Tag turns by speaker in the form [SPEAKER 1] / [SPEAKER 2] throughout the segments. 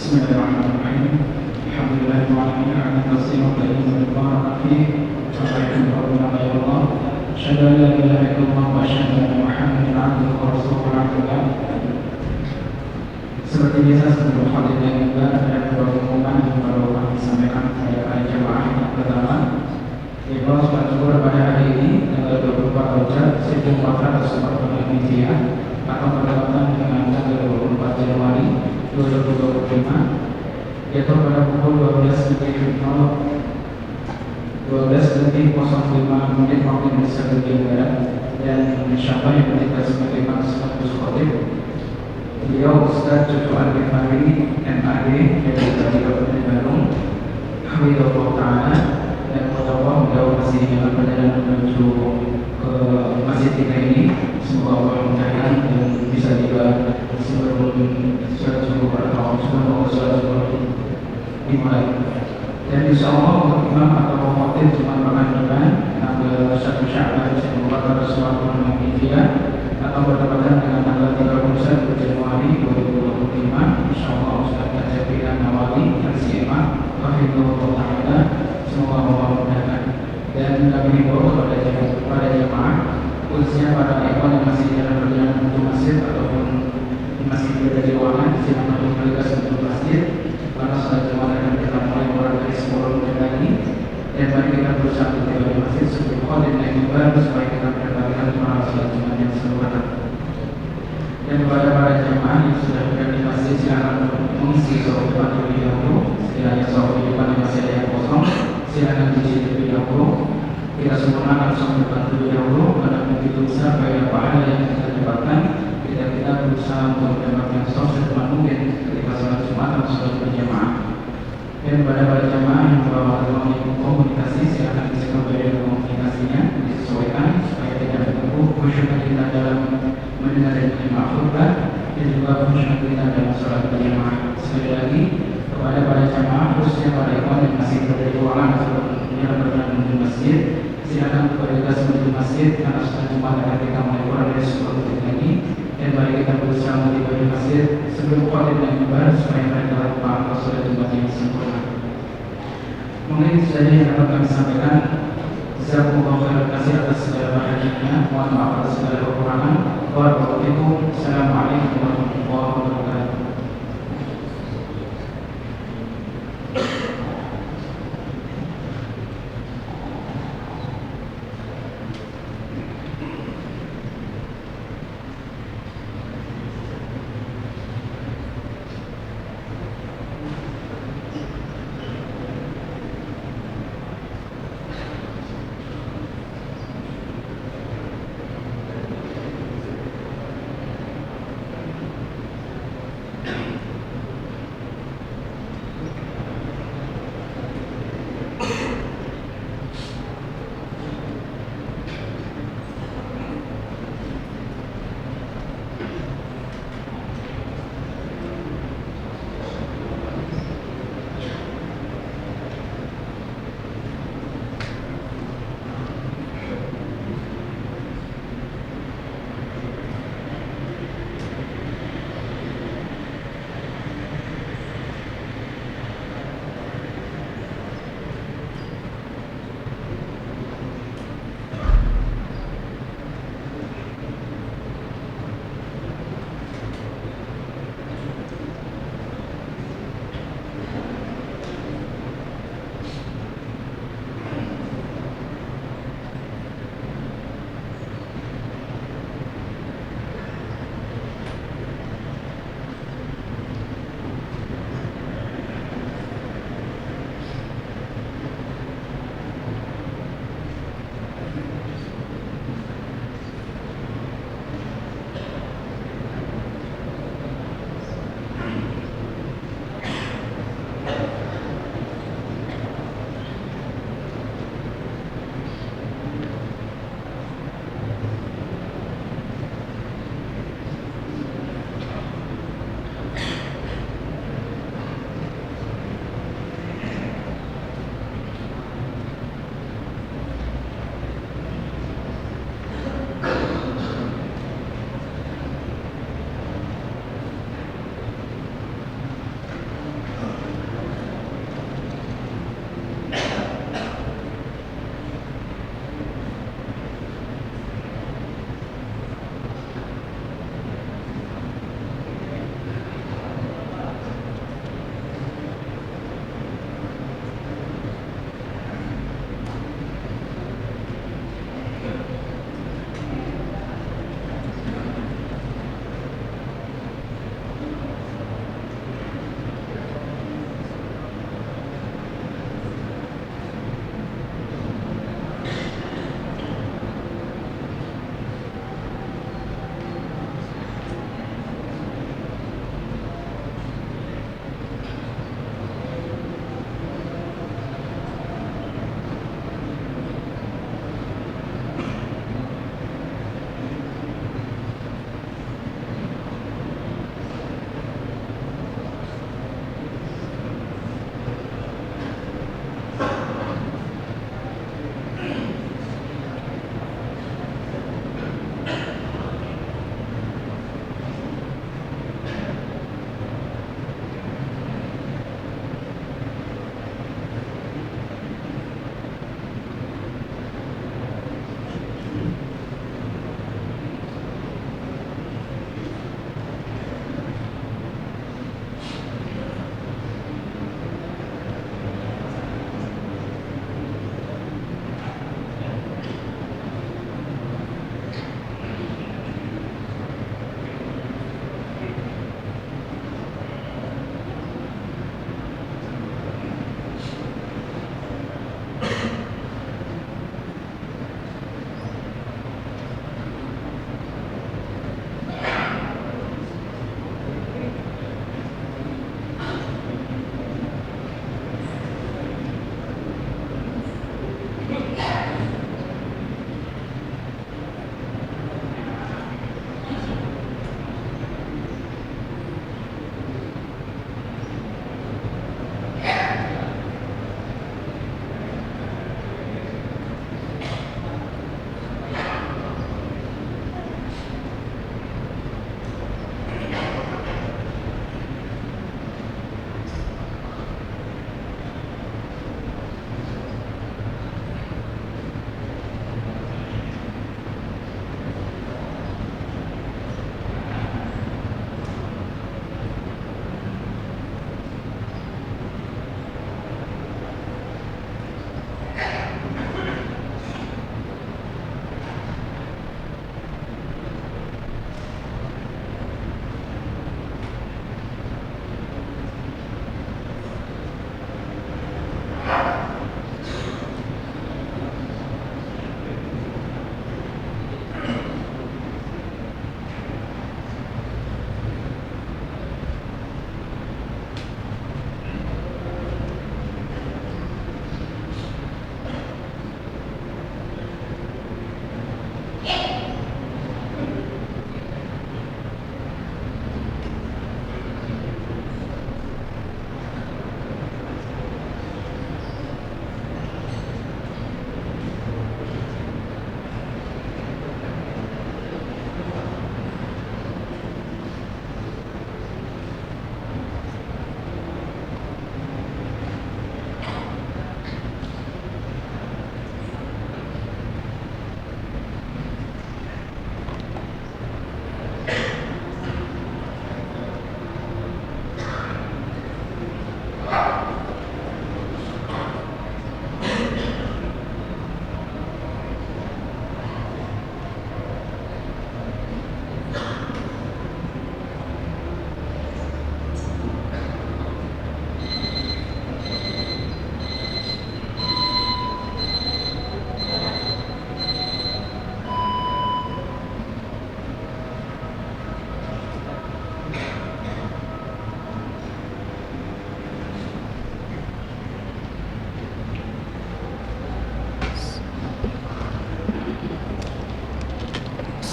[SPEAKER 1] Bismillahirrahmanirrahim. Alhamdulillahirrahmanirrahim. Ala taslimu bayyinu al-barakati. Assalamualaikum warahmatullahi wabarakatuh. Asyhadu an la ilaha illallah wa asyhadu anna Muhammadan abduhu wa rasuluh. Seperti biasa sebelum khatib yang juga ada beberapa pengumuman yang perlu kami sampaikan kepada jemaah yang pertama. Iqbal sholat zuhur pada hari ini tanggal 24 Rajab 1445 Hijriah atau bertepatan dengan tanggal 24 Januari 2025, yaitu pada pukul 12.05 menit waktu Indonesia bagian barat, dan insyaallah yang kita sebagaimana status khatib beliau Ustaz Joshua Al-Ghifari MAD dari Kabupaten Bandung, Hafizahullah Ta'ala, dan Allah beliau masih dalam perjalanan menuju ke masjid kita ini. Semoga Allah memudahkan dan bisa juga sebelum sholat subuh atau sebelum sholat subuh dimulai. Dan insya Allah untuk imam atau khatib cuma pekan depan tanggal 1 Sya'ban 1445 Hijriah atau bertepatan dengan tanggal 31 Januari 2025. Insya Allah Ustaz Kajabilan Nawali yang siapa Hafizahullah Ta'ala, semoga Allah memudahkan. Dan kami himbau kepada jemaah, khususnya pada ikhwan yang masih dalam perjalanan menuju masjid ataupun masih berada di ruangan, silakan untuk bergegas menuju masjid karena sholat Jumat akan kita mulai mulai dari 10 menit lagi. Dan mari kita berusaha untuk tiba di masjid sebelum khatib naik mimbar supaya kita mendapatkan pahala sholat Jumat yang sempurna. Dan kepada para jemaah yang sudah berada di masjid, silakan untuk mengisi sholat depan terlebih dahulu. Sekiranya sholat depan yang masih ada yang kosong, silakan diisi terlebih dahulu. Kita sempurnakan sholat depan terlebih dahulu, karena begitu besar faedah pahala yang kita dapatkan. Kita berusaha untuk mendapatkan sholat secepat mungkin ketika sholat Jumat atau sholat berjamaah. Dan kepada para jemaah yang membawa teknologi komunikasi, silakan disesuaikan dengan komunikasinya, disesuaikan supaya tidak terganggu khusyuk kita dalam mendengar dan menyimak khutbah, dan juga khusyuk kita dalam sholat berjamaah. Sekali lagi kepada para jemaah, khususnya para ikhwan yang masih berada di ruangan atau dalam perjalanan menuju masjid, silakan bergegas menuju masjid karena sholat Jumat akan kita mulai kurang dari 10 menit lagi. Dan mari kita berusaha tiba di masjid sebelum khatib dan mimbar supaya mereka dapat pahala sholat Jumat yang sempurna. Mungkin itu saja yang dapat kami sampaikan. Jazakumullah khairan katsir atas segala perhatiannya. Mohon maaf atas segala kekurangan. Wassalamualaikum warahmatullahi wabarakatuh.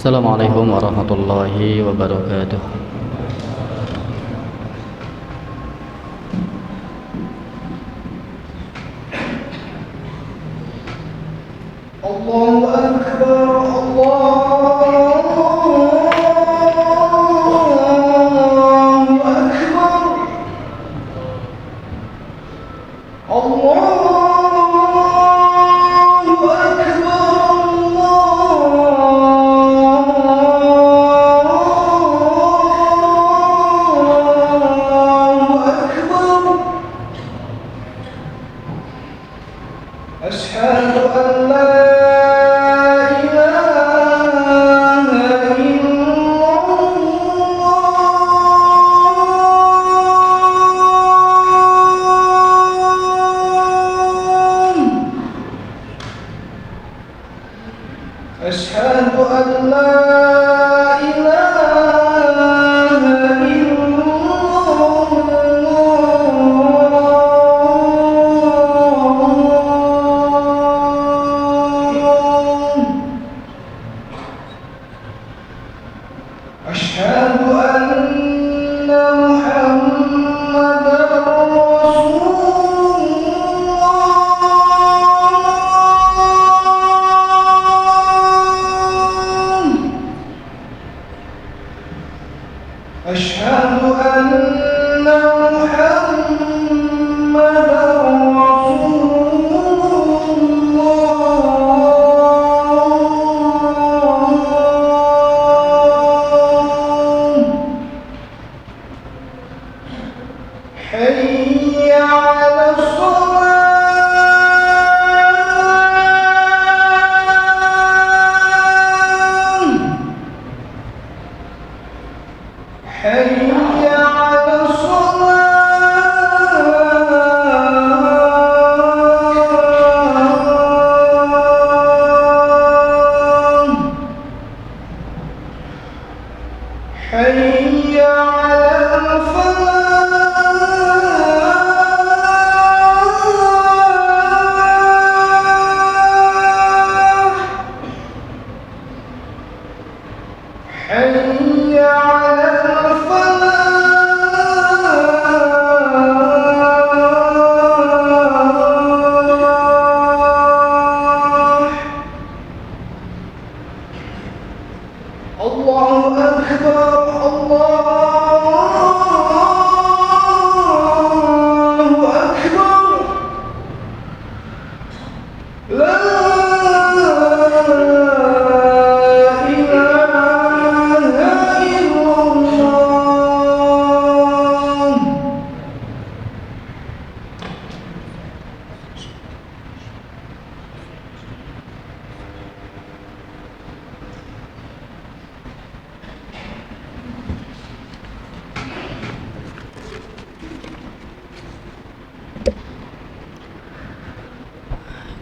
[SPEAKER 2] Assalamualaikum warahmatullahi wabarakatuh.
[SPEAKER 3] Allahu Akbar, Allahu Akbar, Allahu Akbar. Asyhadu an la أشهد أن لا إله إلا الله أشهد أن محمدا رسول أشهد أن محمدا رسول الله حي على الصلاة حي على الصلاة حي على الفلاح حي على الفلاح الله أكبر الله أكبر لا إله إلا الله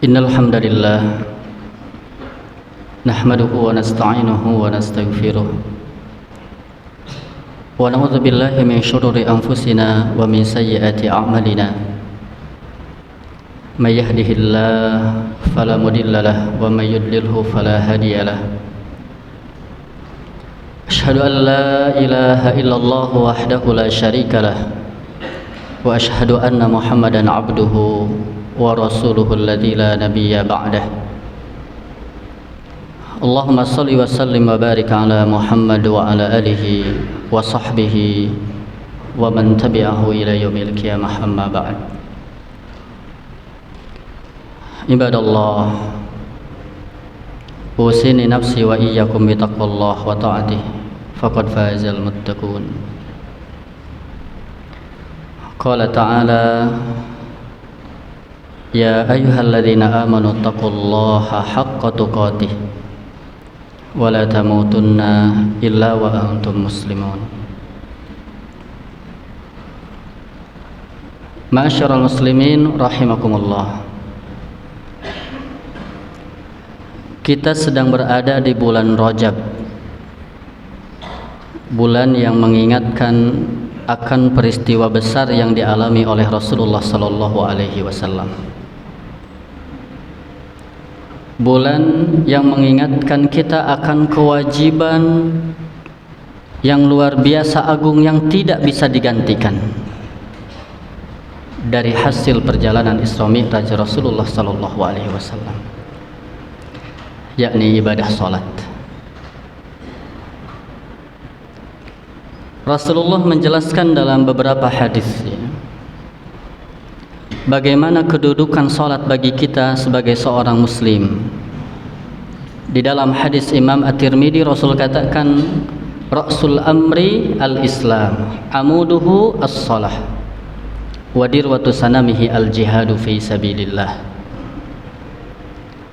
[SPEAKER 2] Innal hamdalillah nahmaduhu wa nasta'inuhu wa nastaghfiruh wa na'udzu billahi min shururi anfusina wa min sayyiati a'malina may yahdihillahu fala mudilla lahu wa may yudlilhu fala hadiya lahu asyhadu an la ilaha illallah wahdahu la syarika lahu wa asyhadu anna muhammadan abduhu wa rasuluhu alladzi la nabiyya ba'dah. Allahumma salli wa sallim wa barik ala Muhammad wa ala alihi wa sahbihi wa man tabi'ahu ila yaumil qiyamah, amma ba'd. Ibadallah, usini nafsi wa iyyakum bi taqwallah wa ta'atihi faqad fazal muttaqun. Qala ta'ala ya ayyuhalladzina amanu taqullaha haqqa tuqatih wa la tamutunna illa wa antum muslimun. Ma'asyiral muslimin rahimakumullah. Kita sedang berada di bulan Rajab, bulan yang mengingatkan akan peristiwa besar yang dialami oleh Rasulullah sallallahu alaihi wasallam. bulan yang mengingatkan kita akan kewajiban yang luar biasa agung yang tidak bisa digantikan dari hasil perjalanan Isra Mi'raj Rasulullah sallallahu alaihi wasallam, yakni ibadah salat. Rasulullah menjelaskan dalam beberapa hadis bagaimana kedudukan salat bagi kita sebagai seorang muslim. Di dalam hadis Imam At-Tirmidzi, Rasul katakan, Ra'sul amri al-Islam, amuduhu as-salah, wa dirwatu sanamihi al-jihadu fi sabilillah.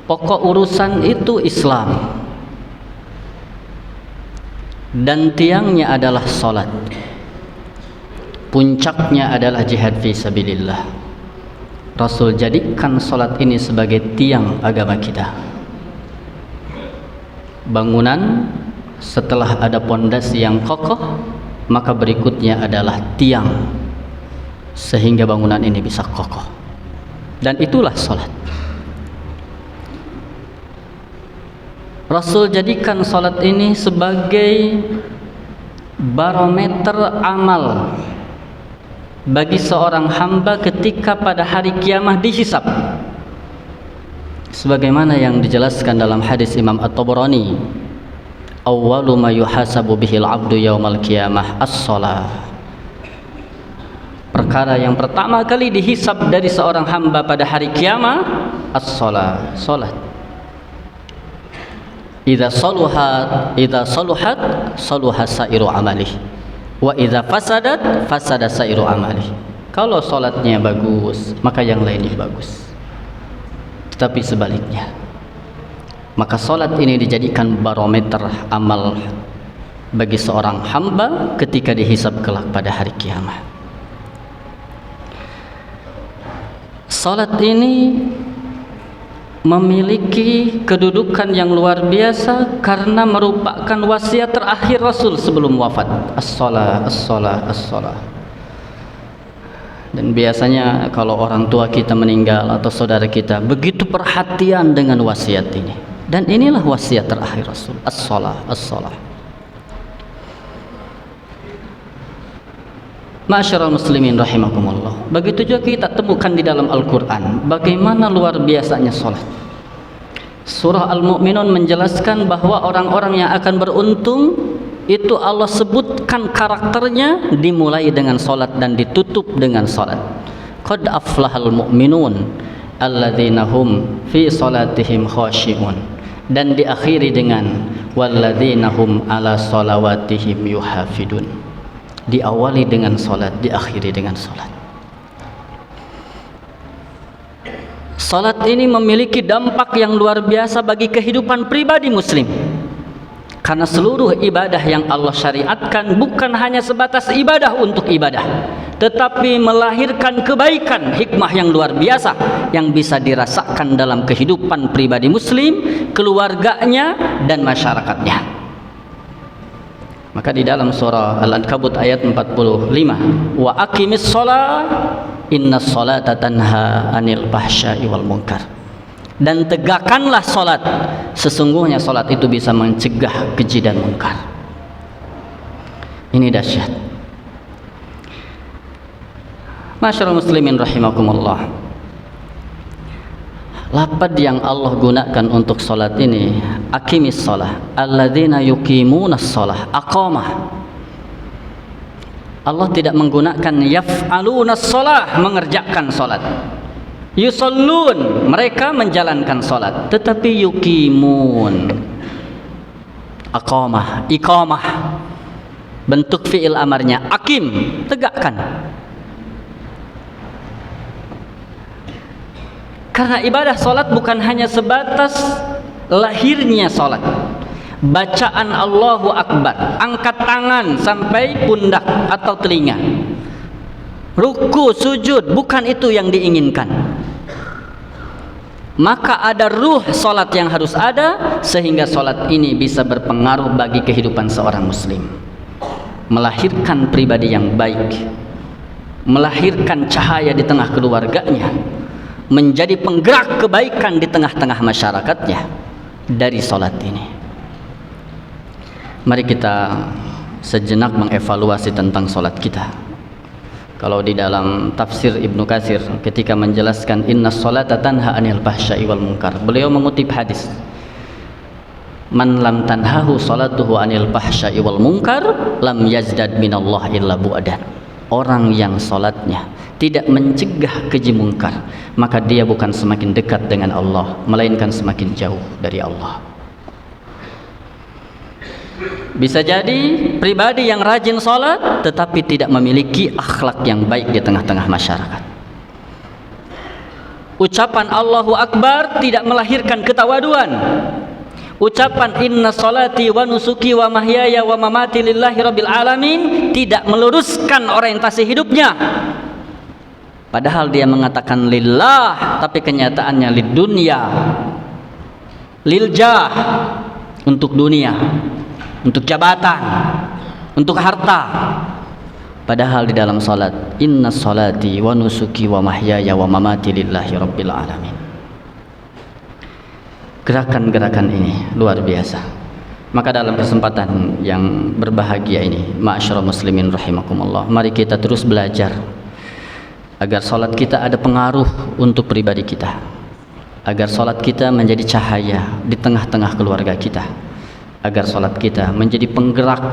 [SPEAKER 2] Pokok urusan itu Islam, dan tiangnya adalah salat, puncaknya adalah jihad fi sabilillah. Rasul jadikan salat ini sebagai tiang agama kita. Bangunan setelah ada pondasi yang kokoh, maka berikutnya adalah tiang sehingga bangunan ini bisa kokoh, dan itulah salat. Rasul jadikan salat ini sebagai barometer amal bagi seorang hamba ketika pada hari kiamat dihisab, sebagaimana yang dijelaskan dalam hadis Imam At-Tabarani, awwalu ma yuhasabu bihil abdu yaumal qiyamah as-shalah. Perkara yang pertama kali dihisab dari seorang hamba pada hari kiamat as-shalah, salat. Idza saluhat saluha sairu amalih, wa idza fasadat fasada sairu amalih. Kalau salatnya bagus, maka yang lainnya bagus. Tetapi sebaliknya, maka salat ini dijadikan barometer amal bagi seorang hamba ketika dihisab kelak pada hari kiamat. Salat ini memiliki kedudukan yang luar biasa karena merupakan wasiat terakhir Rasul sebelum wafat. As-shalah, as-shalah, as-shalah. Dan biasanya kalau orang tua kita meninggal atau saudara kita begitu perhatian dengan wasiat ini. Dan inilah wasiat terakhir Rasul. As-shalah, as-shalah. Ma'asyiral muslimin rahimakumullah. Begitu juga kita temukan di dalam Al-Quran bagaimana luar biasanya salat. Surah Al-Mu'minun menjelaskan bahwa orang-orang yang akan beruntung itu Allah sebutkan karakternya dimulai dengan salat dan ditutup dengan salat. Qad aflahal mu'minun alladzina hum fi salatihim khashi'un, dan diakhiri dengan walladzina hum ala salawatihim yuhafidun. Diawali dengan salat, diakhiri dengan salat. Salat ini memiliki dampak yang luar biasa bagi kehidupan pribadi muslim, karena seluruh ibadah yang Allah syariatkan bukan hanya sebatas ibadah untuk ibadah, tetapi melahirkan kebaikan, hikmah yang luar biasa yang bisa dirasakan dalam kehidupan pribadi muslim, keluarganya, dan masyarakatnya. Maka di dalam surah Al-Ankabut ayat 45, wa aqimis shalah innas salata tanha anil fahsya'i wal munkar, dan tegakkanlah salat, sesungguhnya salat itu bisa mencegah keji dan munkar. Ini dahsyat. Masyaallah muslimin rahimakumullah. Lafaz yang Allah gunakan untuk salat ini, aqimis shalah, alladzina yuqimunas shalah, aqamah. Allah tidak menggunakan yaf'alunas shalah, mengerjakan salat. Yusallun, mereka menjalankan salat, tetapi yuqimun, aqamah, iqamah, bentuk fi'il amarnya, aqim, tegakkan. Karena ibadah salat bukan hanya sebatas lahirnya salat, bacaan Allahu Akbar, angkat tangan sampai pundak atau telinga, ruku, sujud, bukan itu yang diinginkan. Maka ada ruh salat yang harus ada, sehingga salat ini bisa berpengaruh bagi kehidupan seorang muslim, melahirkan pribadi yang baik, melahirkan cahaya di tengah keluarganya, menjadi penggerak kebaikan di tengah-tengah masyarakatnya dari salat ini. Mari kita sejenak mengevaluasi tentang salat kita. Kalau di dalam tafsir Ibnu Katsir ketika menjelaskan innas salata tanha 'anil fahsya'i wal munkar, beliau mengutip hadis, man lam tanhahu salatuhu 'anil fahsya'i wal munkar lam yazdad minallah illa bu'dan. Orang yang salatnya tidak mencegah keji mungkar, maka dia bukan semakin dekat dengan Allah, melainkan semakin jauh dari Allah. Bisa jadi pribadi yang rajin salat tetapi tidak memiliki akhlak yang baik di tengah-tengah masyarakat. Ucapan Allahu Akbar tidak melahirkan ketawaduan. Ucapan inna salati wa nusuki wa mahyaya wa mamati lillahi rabbil alamin tidak meluruskan orientasi hidupnya. Padahal dia mengatakan lillah, tapi kenyataannya lid dunya, lil jah, untuk dunia, untuk jabatan, untuk harta. Padahal di dalam salat inna salati wa nusuki wa mahyaya wa mamati lillahi rabbil alamin. Gerakan-gerakan ini luar biasa. Maka dalam kesempatan yang berbahagia ini, ma'asyiral muslimin rahimakumullah, mari kita terus belajar agar salat kita ada pengaruh untuk pribadi kita, agar salat kita menjadi cahaya di tengah-tengah keluarga kita, agar salat kita menjadi penggerak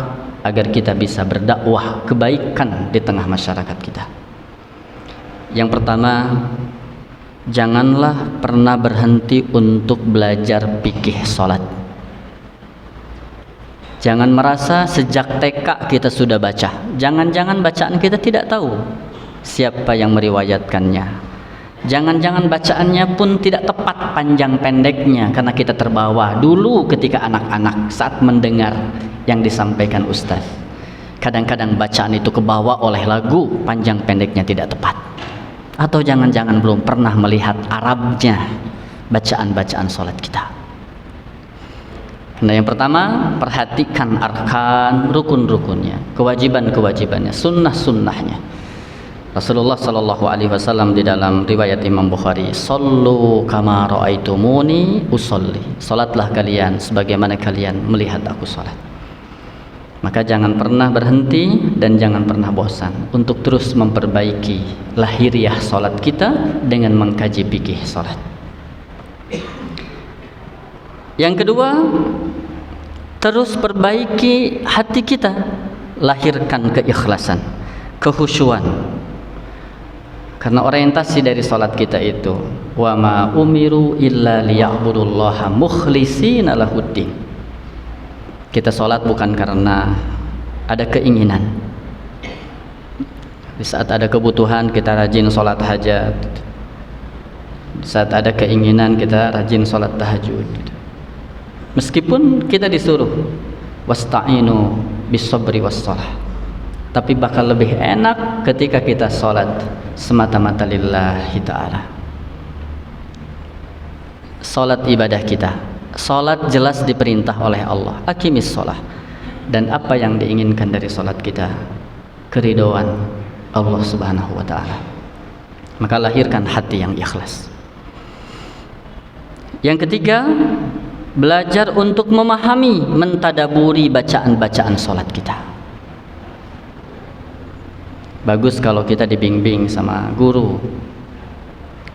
[SPEAKER 2] agar kita bisa berdakwah kebaikan di tengah masyarakat kita. Yang pertama, janganlah pernah berhenti untuk belajar fikih salat. Jangan merasa sejak TK kita sudah baca. Jangan-jangan bacaan kita tidak tahu siapa yang meriwayatkannya. Jangan-jangan bacaannya pun tidak tepat panjang pendeknya karena kita terbawa dulu ketika anak-anak saat mendengar yang disampaikan ustaz. Kadang-kadang bacaan itu kebawa oleh lagu, panjang pendeknya tidak tepat. Atau jangan-jangan belum pernah melihat Arabnya bacaan-bacaan salat kita. Nah, yang pertama, perhatikan arkan, rukun-rukunnya, kewajiban-kewajibannya, sunnah-sunnahnya. Rasulullah sallallahu alaihi wasallam di dalam riwayat Imam Bukhari, "Shallu kama raaitumuni usolli." Salatlah kalian sebagaimana kalian melihat aku salat. Maka jangan pernah berhenti dan jangan pernah bosan untuk terus memperbaiki lahiriah salat kita dengan mengkaji fikih salat. Yang kedua, terus perbaiki hati kita, lahirkan keikhlasan, kekhusyuan. Karena orientasi dari salat kita itu, wa ma umiru illa liya'budullaha mukhlishina lahuddin. Kita salat bukan karena ada keinginan. Di saat ada kebutuhan kita rajin salat hajat. Di saat ada keinginan kita rajin salat tahajud. Meskipun kita disuruh wasta'inu bis-sabri was-shalah, tapi bakal lebih enak ketika kita salat semata-mata lillahi ta'ala. Salat ibadah kita, salat jelas diperintah oleh Allah, aqimis shalah. Dan apa yang diinginkan dari salat kita? Keridhaan Allah Subhanahu wa taala. Maka lahirkan hati yang ikhlas. Yang ketiga, belajar untuk memahami, mentadaburi bacaan-bacaan salat kita. Bagus kalau kita dibimbing sama guru.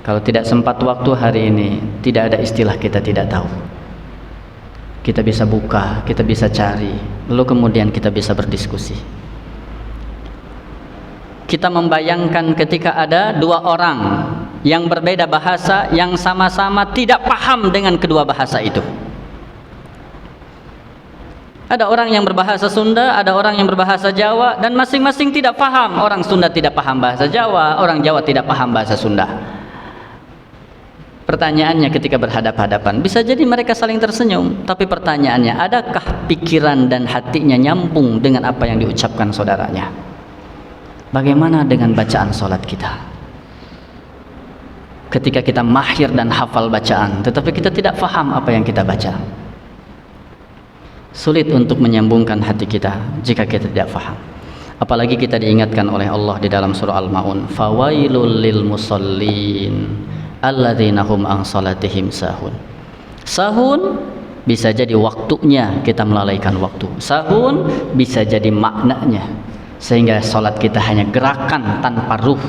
[SPEAKER 2] Kalau tidak sempat waktu hari ini, tidak ada istilah kita tidak tahu. Kita bisa buka, kita bisa cari, lalu kemudian kita bisa berdiskusi. Kita membayangkan ketika ada dua orang yang berbeda bahasa, yang sama-sama tidak paham dengan kedua bahasa itu. Ada orang yang berbahasa Sunda, ada orang yang berbahasa Jawa, dan masing-masing tidak paham. Orang Sunda tidak paham bahasa Jawa, orang Jawa tidak paham bahasa Sunda. Pertanyaannya ketika berhadap-hadapan, bisa jadi mereka saling tersenyum, tapi pertanyaannya, adakah pikiran dan hatinya nyambung dengan apa yang diucapkan saudaranya? Bagaimana dengan bacaan salat kita? Ketika kita mahir dan hafal bacaan, tetapi kita tidak paham apa yang kita baca. Sulit untuk menyambungkan hati kita jika kita tidak paham. Apalagi kita diingatkan oleh Allah di dalam surah Al-Maun, fawailul lil musallin, alladzina hum an salatihim sahun. Sahun bisa jadi waktunya kita melalaikan waktu. Sahun bisa jadi maknanya, sehingga salat kita hanya gerakan tanpa ruh,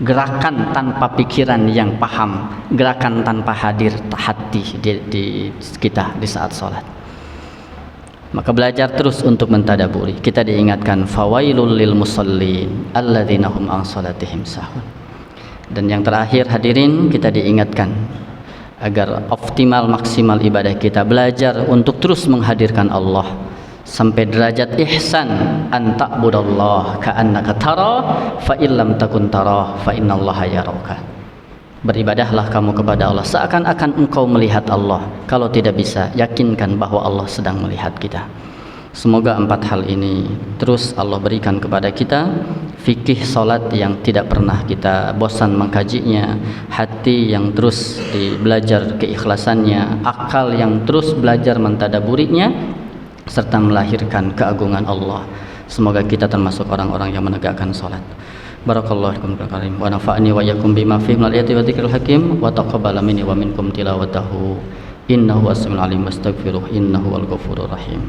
[SPEAKER 2] gerakan tanpa pikiran yang paham, gerakan tanpa hadir hati di kita di saat salat. Maka belajar terus untuk mentadaburi. Kita diingatkan fawailul lil musallin alladzina hum an salatihim sahun. Dan yang terakhir hadirin, kita diingatkan agar optimal maksimal ibadah kita, belajar untuk terus menghadirkan Allah sampai derajat ihsan, an ta'budallah ka'annaka tara fa illam takun tara fa innallaha yaraka. Beribadahlah kamu kepada Allah seakan-akan engkau melihat Allah. Kalau tidak bisa, yakinkan bahwa Allah sedang melihat kita. Semoga 4 hal ini terus Allah berikan kepada kita. Fikih salat yang tidak pernah kita bosan mengkajinya, hati yang terus belajar keikhlasannya, akal yang terus belajar mentadaburinya, serta melahirkan keagungan Allah. Semoga kita termasuk orang-orang yang menegakkan salat. Barakallahu fikum karim wa nafa'ani wa iyyakum bima fihi minal ayati wa dzikril hakim wa taqabbala minni wa minkum tilawatahu innahu as-sami'ul alim wastaghfiruh innahu wal ghafurur rahim.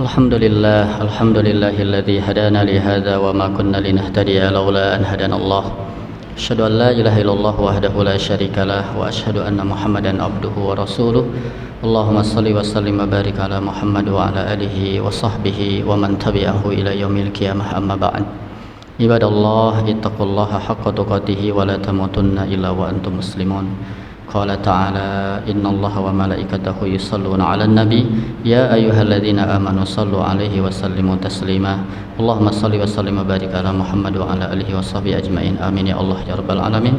[SPEAKER 2] Alhamdulillahilladzi hadana li hadza wa ma kunna linahtadiya laula an hadana Allah. Asyhadu an la ilaha illallah wahdahu la syarikalah wa asyhadu anna Muhammadan abduhu wa rasuluh. Allahumma shalli wa sallim wa barik ala Muhammad wa ala alihi wa sahbihi wa man tabi'ahu ila yaumil qiyamah, amma ba'd. Ibadallah, ittaqullaha haqqa tuqatih wa la tamutunna illa wa antum muslimun. Qala ta'ala innallaha wa malaikatahu yusalluna 'alan nabi ya ayyuhalladzina amanu sallu 'alaihi wa sallimu taslima. Allahumma shalli wa sallim wa barik ala Muhammad wa ala alihi wa sahbihi ajmain. Amin ya Allah ya rabbal alamin.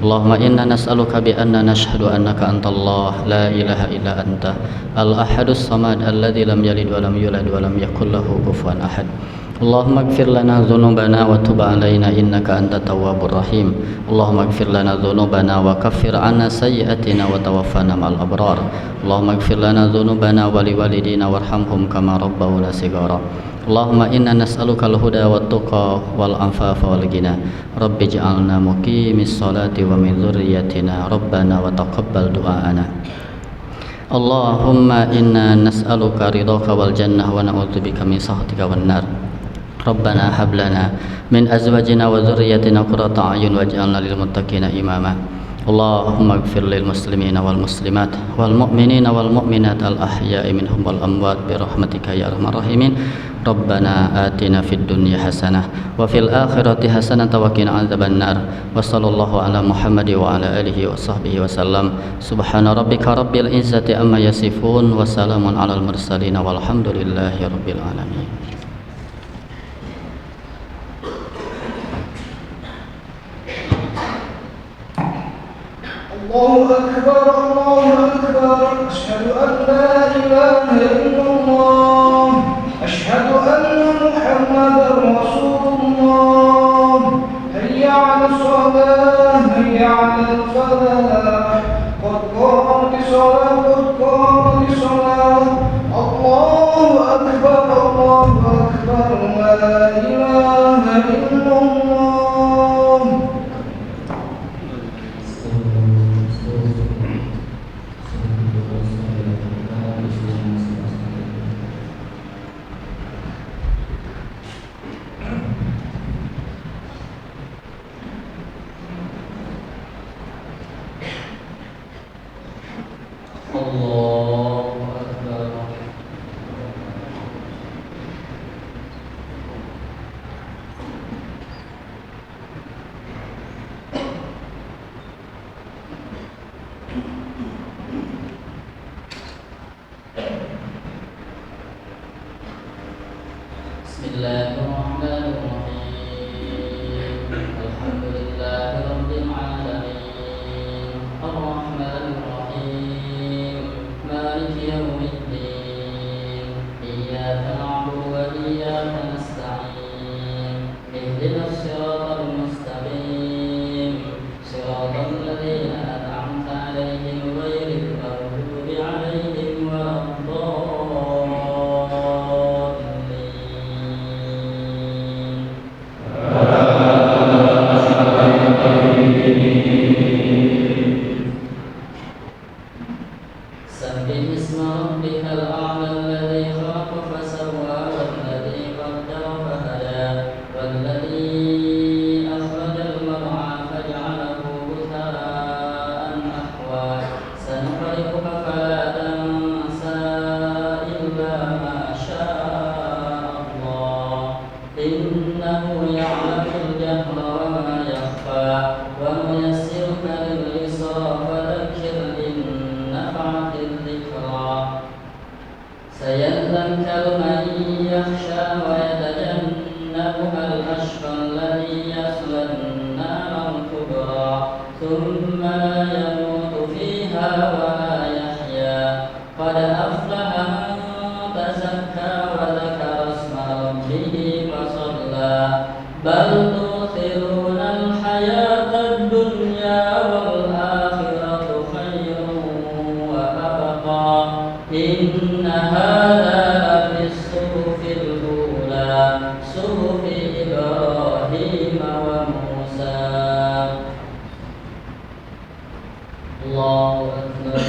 [SPEAKER 2] Allahumma inna nas'aluka bi anna nashhadu annaka antallah la ilaha illa anta al-ahadus samad alladzi lam yalid wa lam yulad wa lam yakul lahu kufuwan ahad. Allahumma ighfir lana dhunubana wa tub alaina innaka antat tawwabur rahim. Allahumma ighfir lana dhunubana wa kaffir 'anna sayyi'atina wa tawaffana ma'al abrar. Allahumma ighfir lana dhunubana wa liwalidina warhamhum kama rabbawna shighara. Allahumma inna nas'aluka al-huda wat tuqa wal afafa wal ghina. Rabbi ij'alna muqimis salati wa min dhurriyyatina rabbana wa taqabbal du'aana. Allahumma inna nas'aluka ridhaka wal jannah wa na'udzubika min sakhatika wan nar. Rabbana hab lana min azwajina wa dhurriyyatina qurrata a'yun waj'alna lil muttaqina imama. Allahumma ighfir lil muslimina wal muslimat wal mu'minina wal mu'minat al ahya'i minhum wal amwat bi rahmatika ya arhamar rahimin. Rabbana atina fid dunya hasanah wa fil akhirati hasanah wa qina adzaban nar. Wa sallallahu ala Muhammad wa ala alihi wa sahbihi wa sallam. Subhana rabbika rabbil izzati amma yasifun wa salamun alal mursalin walhamdulillahi rabbil alamin.
[SPEAKER 3] الله أكبر الله أكبر أشهد أن لا إله إلا الله أشهد أن محمدا رسول الله هيا على الصلاة هيا على الفلاح قد قامت الصلاة قد قامت الصلاة الله أكبر لا إله إلا الله.
[SPEAKER 2] سبح اسم ربك الأعلى الذي خلق فسوى والذي قدر فهدى والذي أخرج المرعى فجعله غثاء أحوى سنقرئك فلا تنسى إلا ما شاء الله إنه يعلم الجهر وما يخفى ونيسرك لليسرى فذكر إن نفعت الذكرى سيذكر من يخشى ويتجنبها الأشقى الذي يصلى النار الكبرى ثم لا يموت فيها ولا يحيا قد أفلح من تزكى وذكر اسم ربه فصلى بل تؤثرون الحياة الدنيا والآخرة خير وأبقى إن هذا لفي الصحف الأولى صحف إبراهيم وموسى الله أكبر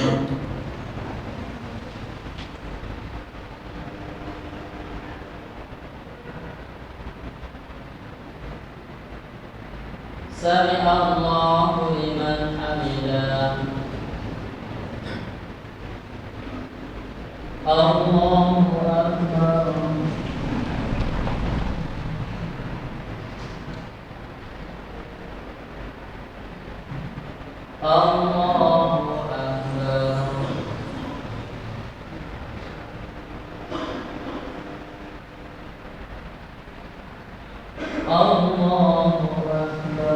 [SPEAKER 2] سمع الله لمن حمده الله أكبر الله أكبر الله أكبر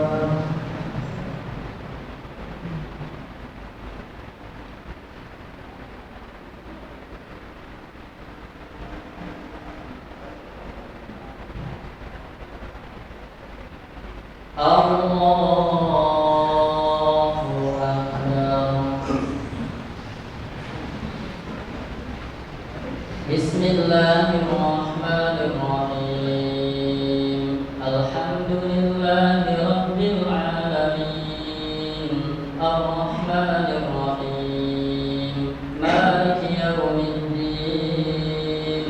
[SPEAKER 2] الله أكبر بسم الله الرحمن الرحيم الحمد لله رب العالمين الرحمن الرحيم مالك يوم الدين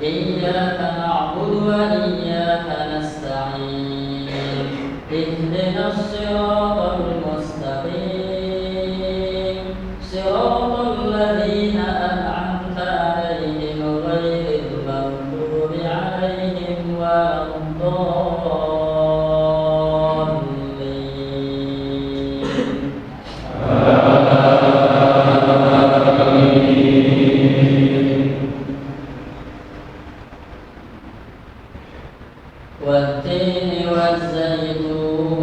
[SPEAKER 2] إياك نعبد وإياك نستعين اهدنا الصراط المستقيم صراط الذين أنعمت عليهم غير المغضوب عليهم ولا الضالين والتين والزيتون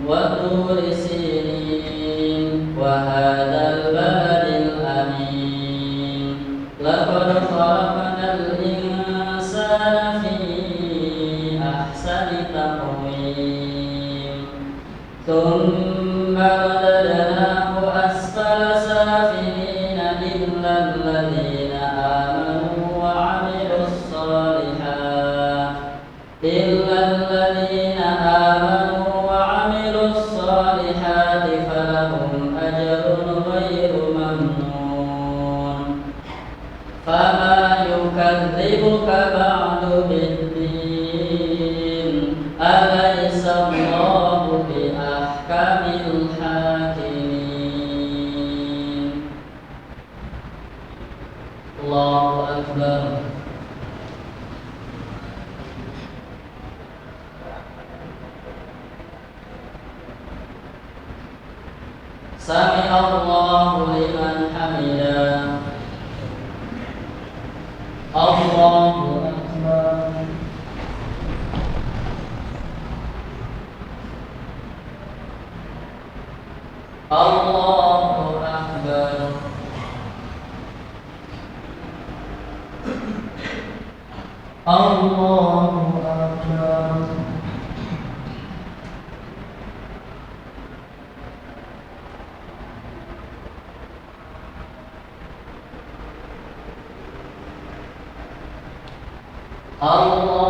[SPEAKER 2] وطور سينين وهذا البلد الأمين لقد خلقنا الإنسان في أحسن تقويم ثم رددناه أسفل سافلين إلا الذين آمنوا وعملوا الصالحات فلهم أجر غير ممنون فما يكذبك بعد بالدين أليس الله بأحكم الحاكمين الله أكبر سمع الله لمن حمده الله أكبر الله أكبر الله أكبر Allah